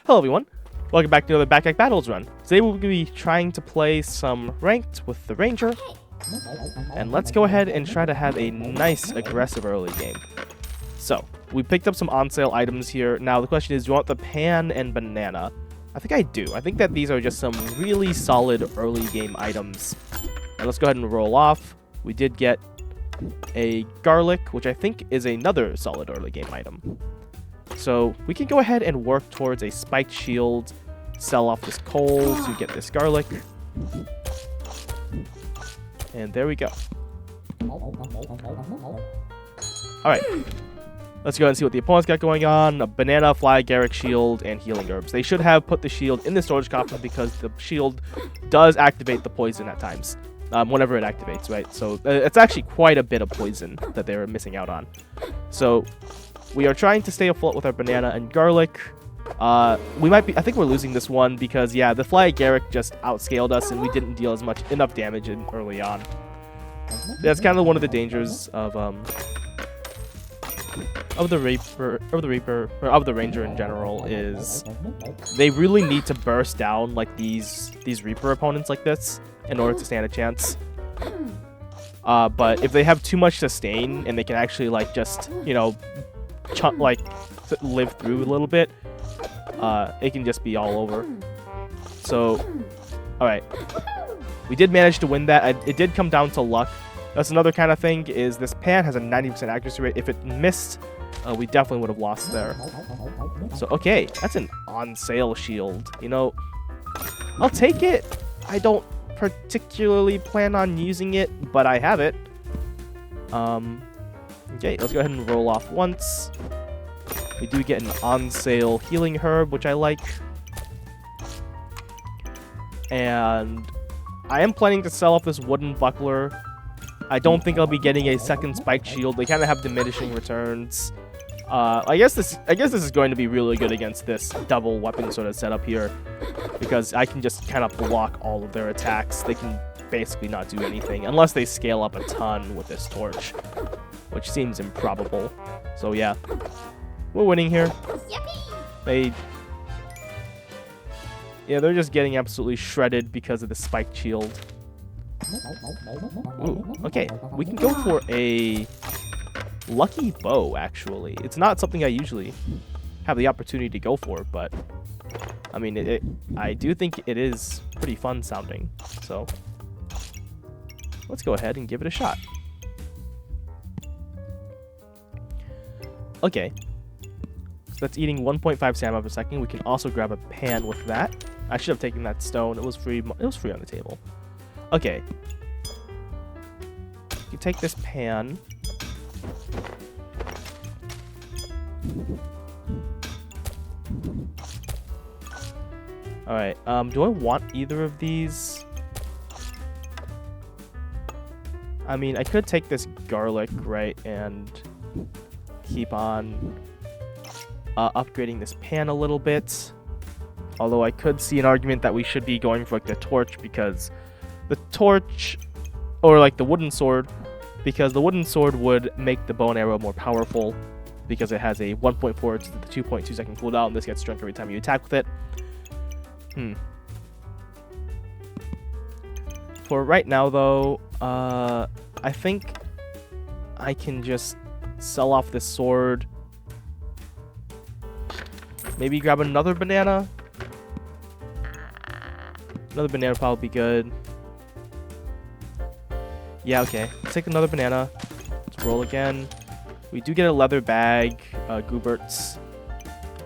Hello everyone, welcome back to another Backpack Battles run. Today we'll be trying to play some ranked with the Ranger, and let's go ahead and try to have a nice aggressive early game. So, we picked up some on sale items here. Now the question is, do you want the pan and banana? I think I do. I think that these are just some really solid early game items. And let's go ahead and roll off. We did get a garlic, which I think is another solid early game item. So we can go ahead and work towards a spiked shield, sell off this coal to get this garlic. And there we go. Alright. Let's go ahead and see what the opponent's got going on. A banana, fly, Garrick, shield, and healing herbs. They should have put the shield in the storage coffer because the shield does activate the poison at times. Whenever it activates, right? So it's actually quite a bit of poison that they're missing out on. So we are trying to stay afloat with our banana and garlic. I think we're losing this one because, yeah, the fly Garrick just outscaled us and we didn't deal enough damage early on. That's kind of one of the dangers of the Ranger in general, is they really need to burst down like these Reaper opponents like this in order to stand a chance. But if they have too much sustain and they can actually like just, you know, live through a little bit, it can just be all over. So, alright. We did manage to win that. It did come down to luck. That's another kind of thing, is this pan has a 90% accuracy rate. If it missed, we definitely would have lost there. So, okay, that's an on-sale shield. You know, I'll take it. I don't particularly plan on using it, but I have it. Okay, let's go ahead and roll off once. We do get an on-sale healing herb, which I like. And I am planning to sell off this wooden buckler. I don't think I'll be getting a second spiked shield. They kind of have diminishing returns. I guess this is going to be really good against this double weapon sort of setup here, because I can just kind of block all of their attacks. They can basically not do anything unless they scale up a ton with this torch, which seems improbable. So yeah, we're winning here. They're just getting absolutely shredded because of the spiked shield. Ooh, okay, we can go for a lucky bow, actually. It's not something I usually have the opportunity to go for, but I mean, I do think it is pretty fun sounding. So let's go ahead and give it a shot. Okay, so that's eating 1.5 stamina per second. We can also grab a pan with that. I should have taken that stone. It was free. It was free on the table. Okay. You take this pan. Alright, do I want either of these? I mean, I could take this garlic, right, and keep on upgrading this pan a little bit. Although I could see an argument that we should be going for like the torch, because the torch, or like the wooden sword, because the wooden sword would make the bow and arrow more powerful, because it has a 1.4 to the 2.2 second cooldown. This gets drunk every time you attack with it. For right now, though, I think I can just sell off this sword. Maybe grab another banana. Another banana would probably be good. Yeah, okay. Let's take another banana. Let's roll again. We do get a leather bag, Gooberts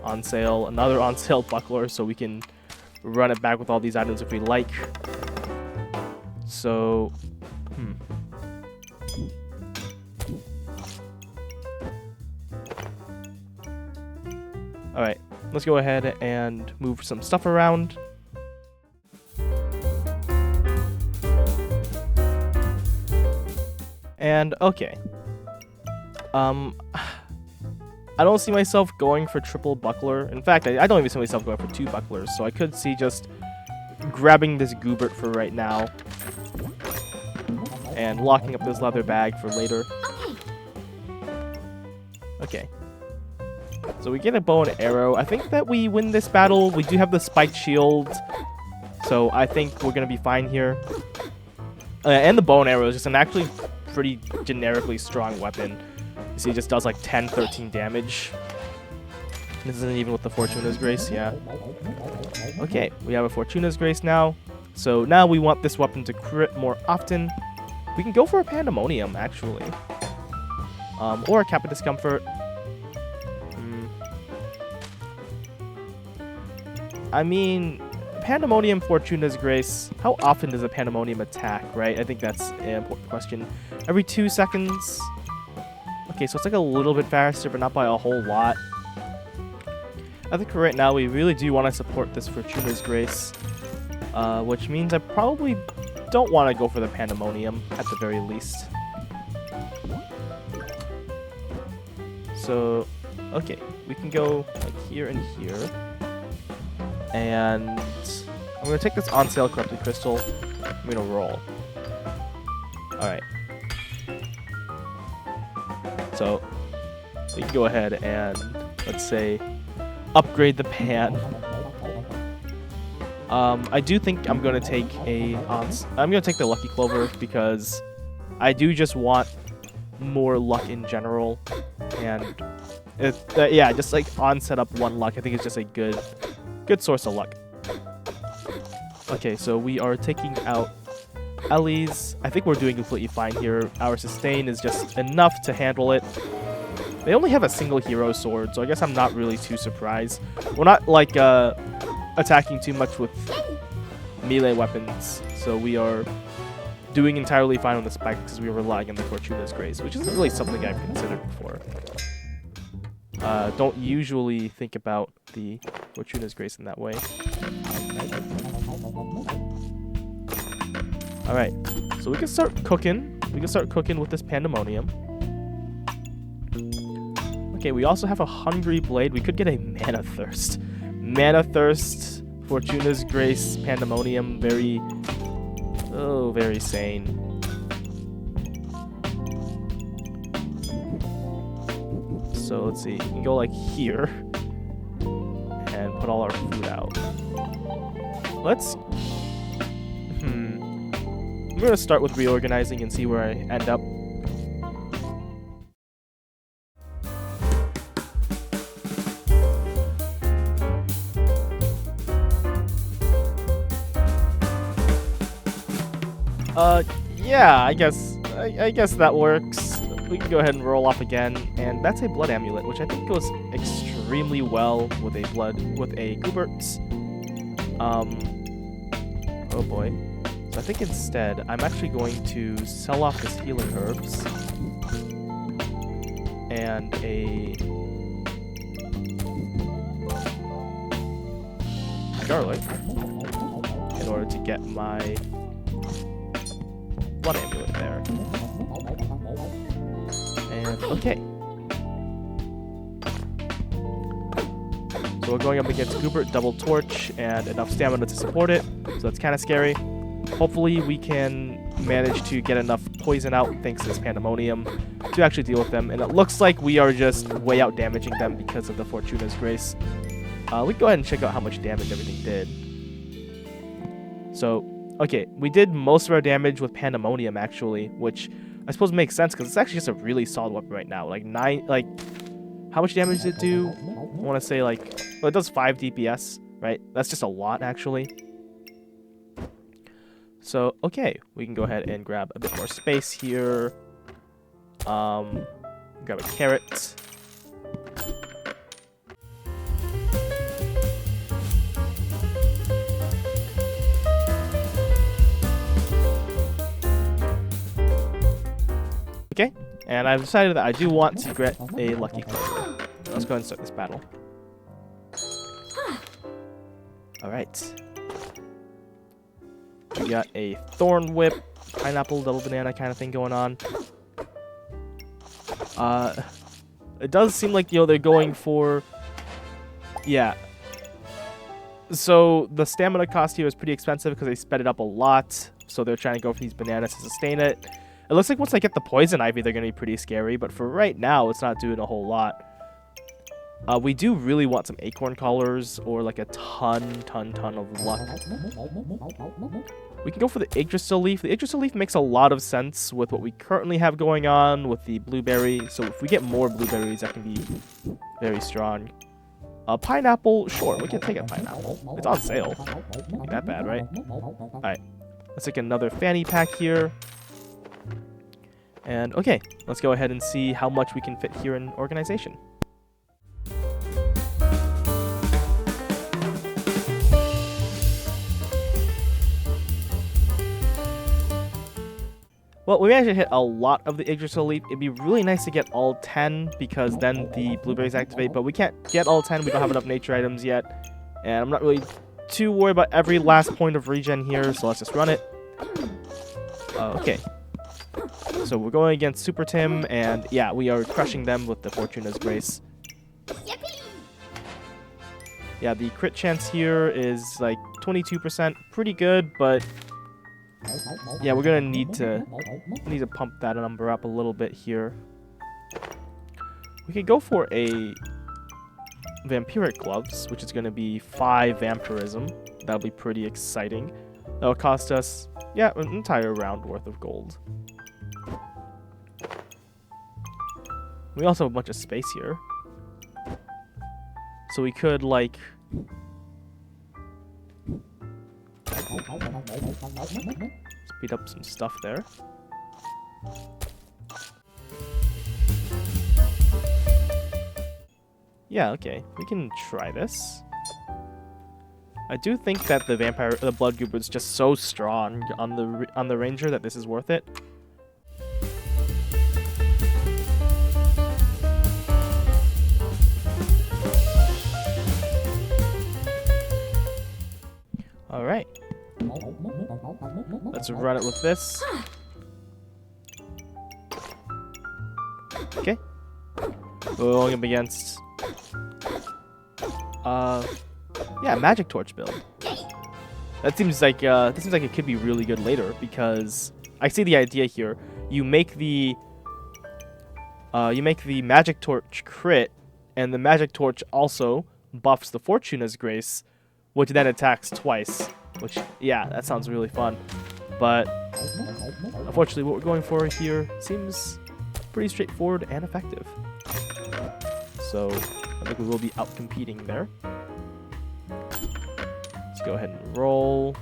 on sale. Another on sale buckler, so we can run it back with all these items if we like. So, Alright, let's go ahead and move some stuff around. And, okay. I don't see myself going for triple buckler. In fact, I don't even see myself going for 2 bucklers, so I could see just grabbing this Goobert for right now and locking up this leather bag for later. Okay. So we get a bow and arrow. I think that we win this battle. We do have the spiked shield. So I think we're going to be fine here. And the bow and arrow is just an actually pretty generically strong weapon. You see, it just does like 10, 13 damage. This isn't even with the Fortuna's Grace, yeah. Okay, we have a Fortuna's Grace now. So now we want this weapon to crit more often. We can go for a Pandemonium, actually. Or a Kappa Discomfort. I mean, Pandemonium, Fortuna's Grace. How often does a Pandemonium attack, right? I think that's an important question. Every 2 seconds. Okay, so it's like a little bit faster, but not by a whole lot. I think right now we really do want to support this Fortuna's Grace, which means I probably don't want to go for the Pandemonium at the very least. So, okay, we can go like here and here. And I'm going to take this on sale corrupted crystal. I'm going to roll. Alright. So, we can go ahead and, let's say, upgrade the pan. I do think I'm going to take I'm going to take the Lucky Clover because I do just want more luck in general. And, yeah, just like on setup 1 luck, I think it's just a good source of luck. Okay, so we are taking out Ellie's. I think we're doing completely fine here. Our sustain is just enough to handle it. They only have a single hero sword, so I guess I'm not really too surprised. We're not, like, attacking too much with melee weapons, so we are doing entirely fine on the spike because we are relying on the Fortuna's Grace, which isn't really something I've considered before. Don't usually think about the Fortuna's Grace in that way. Alright, so we can start cooking. We can start cooking with this Pandemonium. Okay, we also have a Hungry Blade. We could get a Mana Thirst. Mana Thirst, Fortuna's Grace, Pandemonium. Very sane. So let's see, we can go like here and put all our food out. I'm gonna start with reorganizing and see where I end up. Yeah, I guess that works. We can go ahead and roll off again, and that's a blood amulet, which I think goes extremely well with a Goobert's. Oh boy. So I think instead, I'm actually going to sell off this healing herbs and a garlic in order to get my blood amulet there. And okay. So we're going up against Goobert, double torch, and enough stamina to support it. So that's kind of scary. Hopefully we can manage to get enough poison out thanks to this Pandemonium to actually deal with them. And it looks like we are just way out damaging them because of the Fortuna's Grace. We can go ahead and check out how much damage everything did. So, okay, we did most of our damage with Pandemonium actually, which I suppose makes sense because it's actually just a really solid weapon right now. How much damage did it do? I want to say well, it does 5 DPS, right? That's just a lot actually. So, okay, we can go ahead and grab a bit more space here. Grab a carrot. Okay, and I've decided that I do want to get a Lucky Clover. Let's go ahead and start this battle. Alright. We got a Thorn Whip, Pineapple, Double Banana kind of thing going on. It does seem like, they're going for... Yeah. So, the stamina cost here is pretty expensive because they sped it up a lot. So they're trying to go for these bananas to sustain it. It looks like once I get the Poison Ivy, they're going to be pretty scary. But for right now, it's not doing a whole lot. We do really want some acorn collars or like a ton of luck. We can go for the Yggdrasil leaf. The Yggdrasil leaf makes a lot of sense with what we currently have going on with the blueberry. So if we get more blueberries, that can be very strong. Pineapple, sure, we can take a pineapple. It's on sale. Ain't that bad, right? Alright, let's take another fanny pack here. And okay, let's go ahead and see how much we can fit here in organization. Well, we managed to hit a lot of the Yggdrasil leaf. It'd be really nice to get all 10 because then the blueberries activate, but we can't get all 10. We don't have enough nature items yet. And I'm not really too worried about every last point of regen here, so let's just run it. Okay. So we're going against Super Tim, and yeah, we are crushing them with the Fortuna's Grace. Yeah, the crit chance here is like 22%. Pretty good, but yeah, we're gonna need to pump that number up a little bit here. We could go for a vampiric gloves, which is gonna be 5 vampirism. That'll be pretty exciting. That'll cost us, yeah, an entire round worth of gold. We also have a bunch of space here, so we could like speed up some stuff there. Yeah, okay, we can try this. I do think that the blood goober is just so strong on the ranger that this is worth it. All right. Let's run it with this. Okay. We're going up against yeah, magic torch build. That seems like it could be really good later because I see the idea here. You make the magic torch crit, and the magic torch also buffs the Fortuna's Grace, which then attacks twice. Which, yeah, that sounds really fun. But unfortunately, what we're going for here seems pretty straightforward and effective. So I think we will be out competing there. Let's go ahead and roll.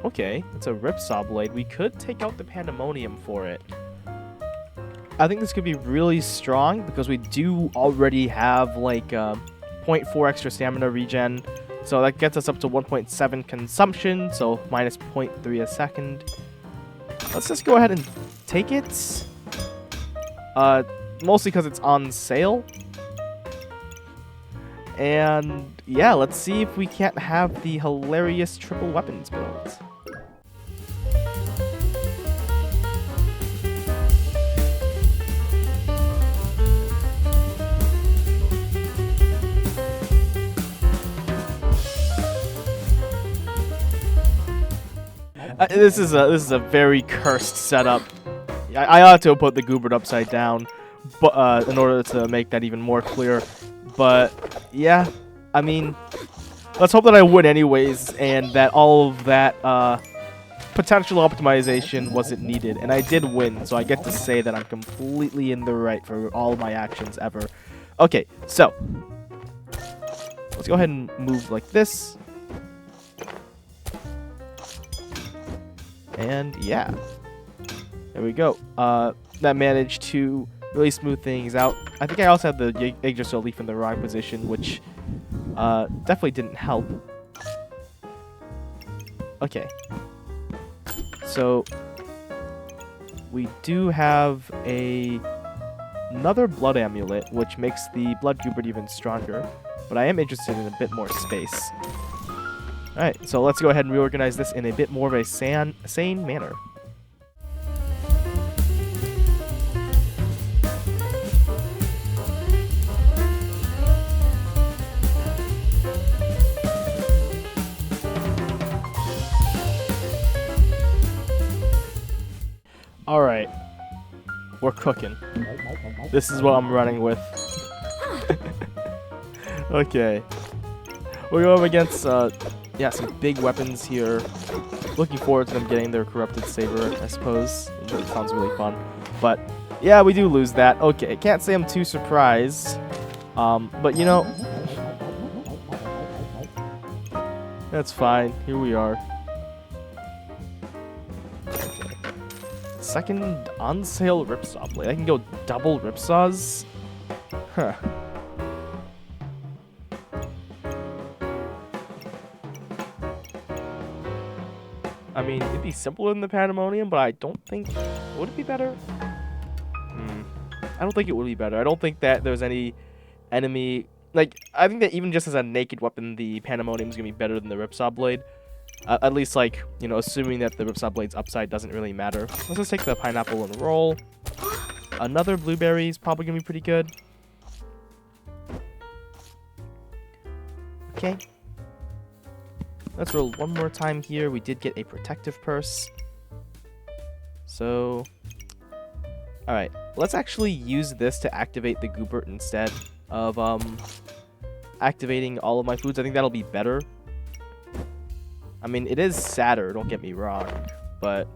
Okay, it's a Ripsaw Blade. We could take out the Pandemonium for it. I think this could be really strong because we do already have like 0.4 extra stamina regen. So that gets us up to 1.7 consumption, so minus 0.3 a second. Let's just go ahead and take it. Mostly because it's on sale. And yeah, let's see if we can't have the hilarious triple weapons build. This is a very cursed setup. I ought to have put the Goobert upside down, but in order to make that even more clear. But yeah, I mean, let's hope that I win anyways, and that all of that potential optimization wasn't needed. And I did win, so I get to say that I'm completely in the right for all of my actions ever. Okay, so let's go ahead and move like this. And yeah, there we go. That managed to really smooth things out. I think I also had the Yggdrasil leaf in the wrong position, which definitely didn't help. Okay. So we do have another blood amulet, which makes the blood Goobert even stronger. But I am interested in a bit more space. Alright, so let's go ahead and reorganize this in a bit more of a sane manner. Alright, we're cooking. This is what I'm running with. Okay. We're going up against, yeah, some big weapons here. Looking forward to them getting their corrupted saber, I suppose. It sounds really fun. But, yeah, we do lose that. Okay, can't say I'm too surprised. But, you know, that's fine. Here we are. Okay. Second on sale ripsaw blade. I can go double ripsaws? Huh. I mean, it'd be simpler than the Pandemonium, but I don't think... Would it be better? I don't think it would be better. I don't think that there's any enemy... Like, I think that even just as a naked weapon, the Pandemonium is going to be better than the Ripsaw Blade. At least, like, you know, assuming that the Ripsaw Blade's upside doesn't really matter. Let's just take the pineapple and roll. Another blueberry is probably going to be pretty good. Okay. Let's roll one more time here. We did get a protective purse. So, alright. Let's actually use this to activate the Goobert instead of activating all of my foods. I think that'll be better. I mean, it is sadder, don't get me wrong. But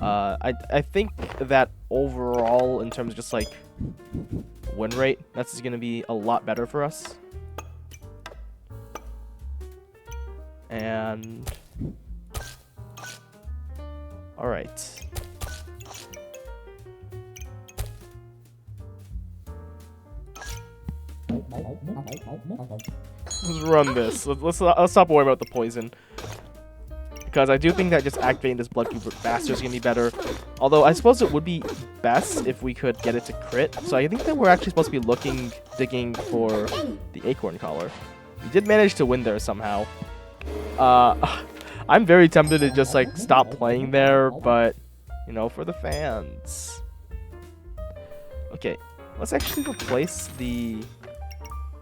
I think that overall, in terms of just like win rate, that's going to be a lot better for us. And all right. Let's run this. Let's stop worrying about the poison, because I do think that just activating this blood Goobert faster is gonna be better. Although I suppose it would be best if we could get it to crit. So I think that we're actually supposed to be digging for the acorn collar. We did manage to win there somehow. I'm very tempted to just like stop playing there, but you know, for the fans. Okay, let's actually replace the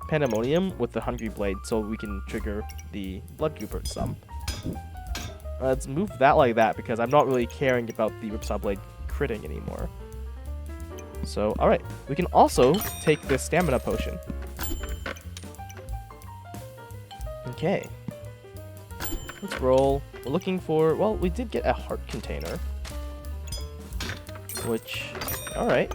Pandemonium with the Hungry Blade so we can trigger the Blood Goobert some. Let's move that like that because I'm not really caring about the Ripsaw Blade critting anymore. So, alright, we can also take this Stamina Potion. Okay. Let's roll. We're looking for... Well, we did get a heart container. Which... Alright.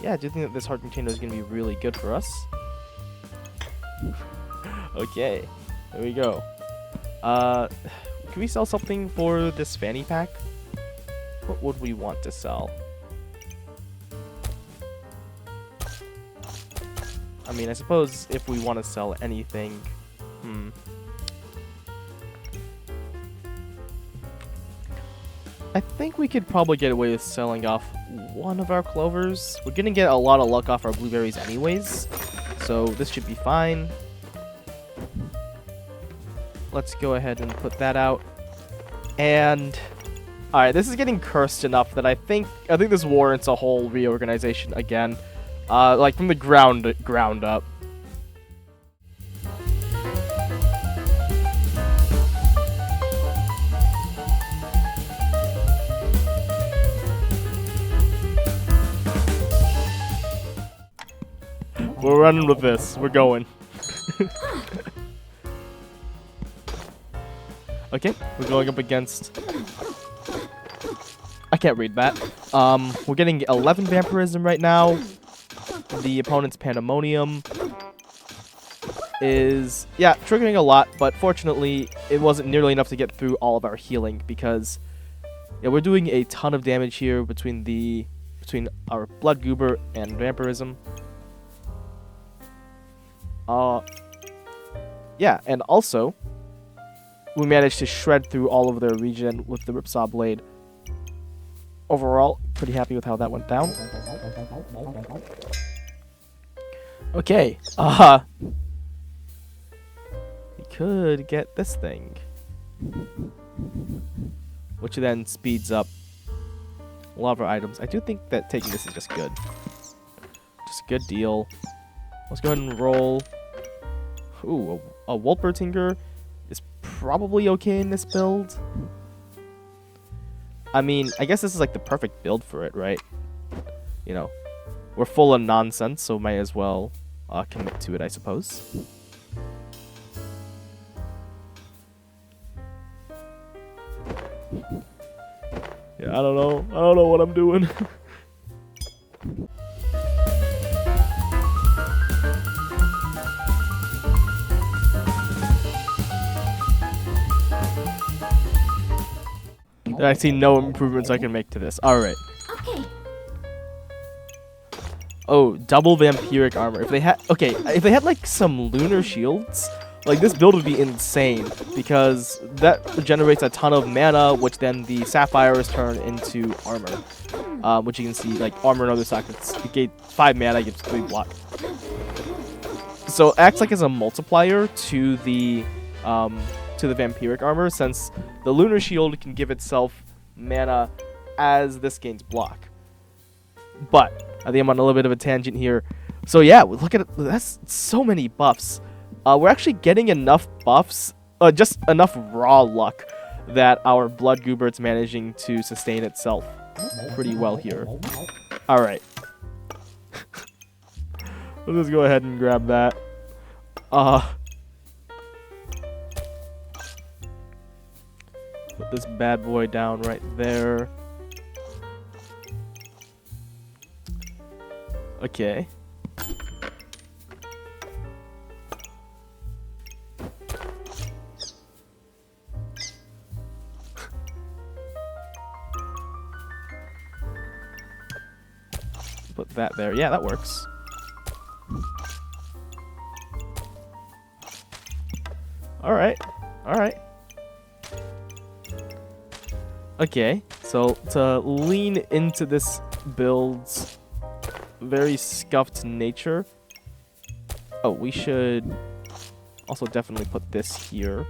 Yeah, I do think that this heart container is going to be really good for us. Okay. There we go. Can we sell something for this fanny pack? What would we want to sell? I mean, I suppose if we want to sell anything... I think we could probably get away with selling off one of our clovers. We're going to get a lot of luck off our blueberries anyways, so this should be fine. Let's go ahead and put that out. And... Alright, this is getting cursed enough that I think this warrants a whole reorganization again. Like from the ground up. We're running with this. We're going. Okay, we're going up against... I can't read that. We're getting 11 vampirism right now. The opponent's Pandemonium is, yeah, triggering a lot, but fortunately, it wasn't nearly enough to get through all of our healing because, yeah, we're doing a ton of damage here between our Blood Goobert and Vampirism. Yeah, and also, we managed to shred through all of their regen with the Ripsaw Blade. Overall, pretty happy with how that went down. Okay, we could get this thing, which then speeds up a lot of our items. I do think that taking this is just good. Just a good deal. Let's go ahead and roll. Ooh, a Wolpertinger is probably okay in this build. I mean, I guess this is like the perfect build for it, right? You know, we're full of nonsense, so might as well commit to it, I suppose. Yeah, I don't know what I'm doing. I see no improvements I can make to this. Alright. Okay. Oh, double vampiric armor. If they had like some lunar shields, like this build would be insane because that generates a ton of mana, which then the sapphires turn into armor. Which you can see, like armor and other sockets. It gave 5 mana, gives 3 block. So it acts like as a multiplier to the vampiric armor, since the lunar shield can give itself mana as this gains block. But I think I'm on a little bit of a tangent here. So yeah, look at it. That's so many buffs. We're actually getting enough buffs, just enough raw luck, that our blood goobert's managing to sustain itself pretty well here. All right. Let's just go ahead and grab that. Put this bad boy down right there. Okay. Put that there. Yeah, that works. All right. All right. Okay, so to lean into this build's very scuffed nature. Oh, we should also definitely put this here,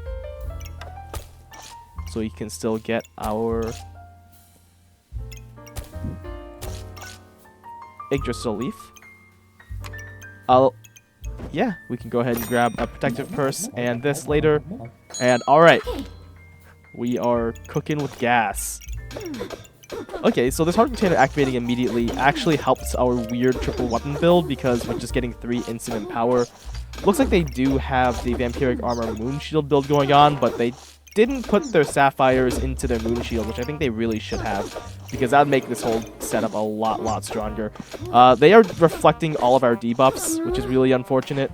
so you can still get our Yggdrasil leaf. Yeah, we can go ahead and grab a protective curse and this later. And alright, we are cooking with gas. Okay, so this heart container activating immediately actually helps our weird triple weapon build, because we're just getting 3 instant power. Looks like they do have the vampiric armor moon shield build going on, but they didn't put their sapphires into their moon shield, which I think they really should have, because that would make this whole setup a lot stronger. They are reflecting all of our debuffs, which is really unfortunate.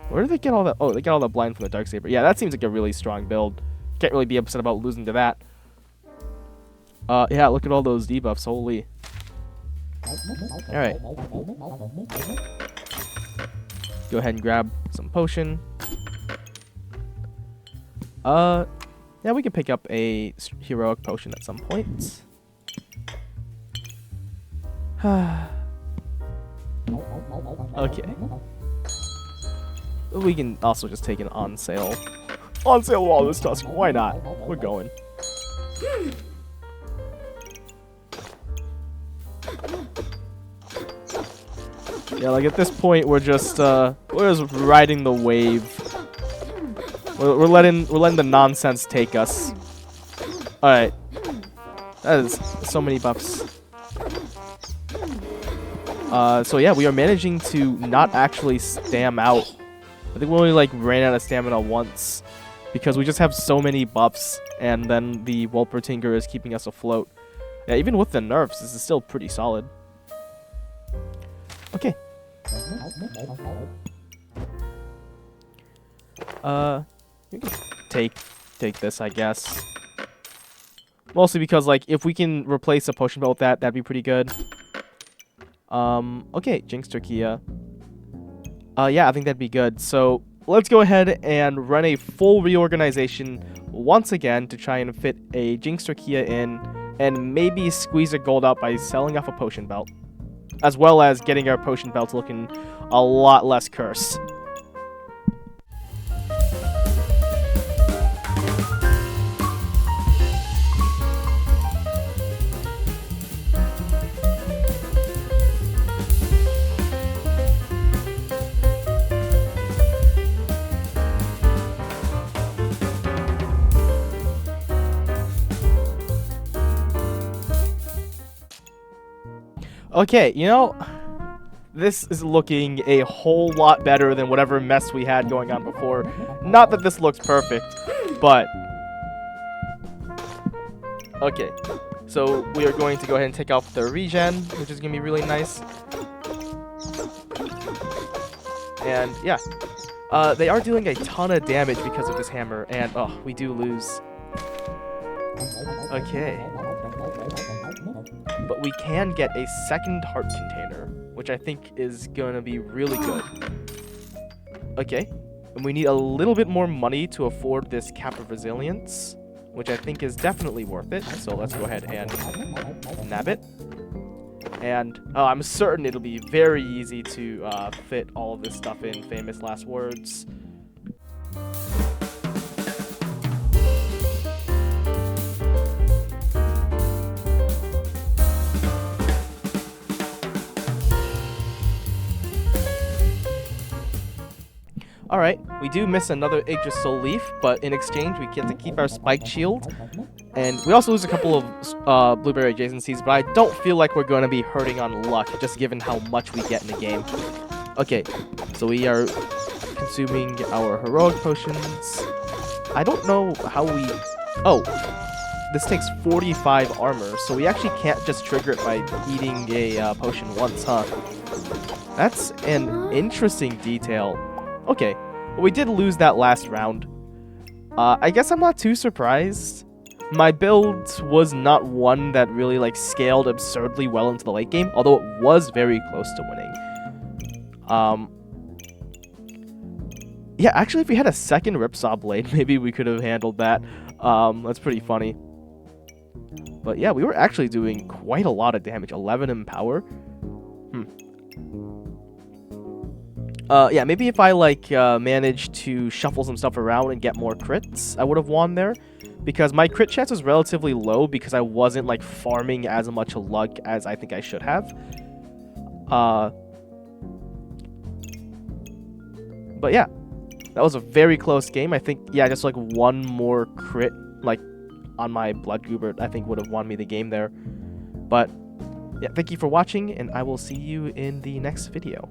Where did they get all that? Oh, they got all that blind from the Darksaber. Yeah, that seems like a really strong build. Can't really be upset about losing to that. Yeah, look at all those debuffs. Holy. Alright. Go ahead and grab some potion. Yeah, we could pick up a heroic potion at some point. Okay. We can also just take an on sale. On sale while this tusk. Why not? We're going. Yeah, like at this point, we're just riding the wave. We're letting the nonsense take us. All right, that is so many buffs. So yeah, we are managing to not actually stam out. I think we only like ran out of stamina once, because we just have so many buffs, and then the Wolpertinger is keeping us afloat. Yeah, even with the nerfs, this is still pretty solid. Okay. We can take this, I guess. Mostly because, like, if we can replace a potion belt with that, that'd be pretty good. Okay, Jinx Turkia. Yeah, I think that'd be good. So let's go ahead and run a full reorganization once again to try and fit a Jinx Turkia in, and maybe squeeze a gold out by selling off a potion belt, as well as getting our potion belts looking a lot less cursed. Okay, you know, this is looking a whole lot better than whatever mess we had going on before. Not that this looks perfect, but... Okay, so we are going to go ahead and take off the regen, which is going to be really nice. And, yeah. They are dealing a ton of damage because of this hammer, and, oh, we do lose. Okay. But we can get a second heart container, which I think is going to be really good. Okay. And we need a little bit more money to afford this cap of resilience, which I think is definitely worth it. So let's go ahead and nab it. And I'm certain it'll be very easy to fit all of this stuff in. Famous last words. Alright, we do miss another Yggdrasil leaf, but in exchange we get to keep our spiked shield. And we also lose a couple of Blueberry adjacencies, but I don't feel like we're going to be hurting on luck, just given how much we get in the game. Okay, so we are consuming our heroic potions. I don't know how we... Oh, this takes 45 armor, so we actually can't just trigger it by eating a potion once, huh? That's an interesting detail. Okay, well, we did lose that last round. I guess I'm not too surprised. My build was not one that really like scaled absurdly well into the late game, although it was very close to winning. Yeah, actually, if we had a second Ripsaw Blade, maybe we could have handled that. That's pretty funny. But yeah, we were actually doing quite a lot of damage. 11 in power. Yeah, maybe if I, like, managed to shuffle some stuff around and get more crits, I would have won there. Because my crit chance was relatively low because I wasn't, like, farming as much luck as I think I should have. But yeah, that was a very close game. I think, yeah, just, like, one more crit, like, on my Blood Goober, I think would have won me the game there. But, yeah, thank you for watching, and I will see you in the next video.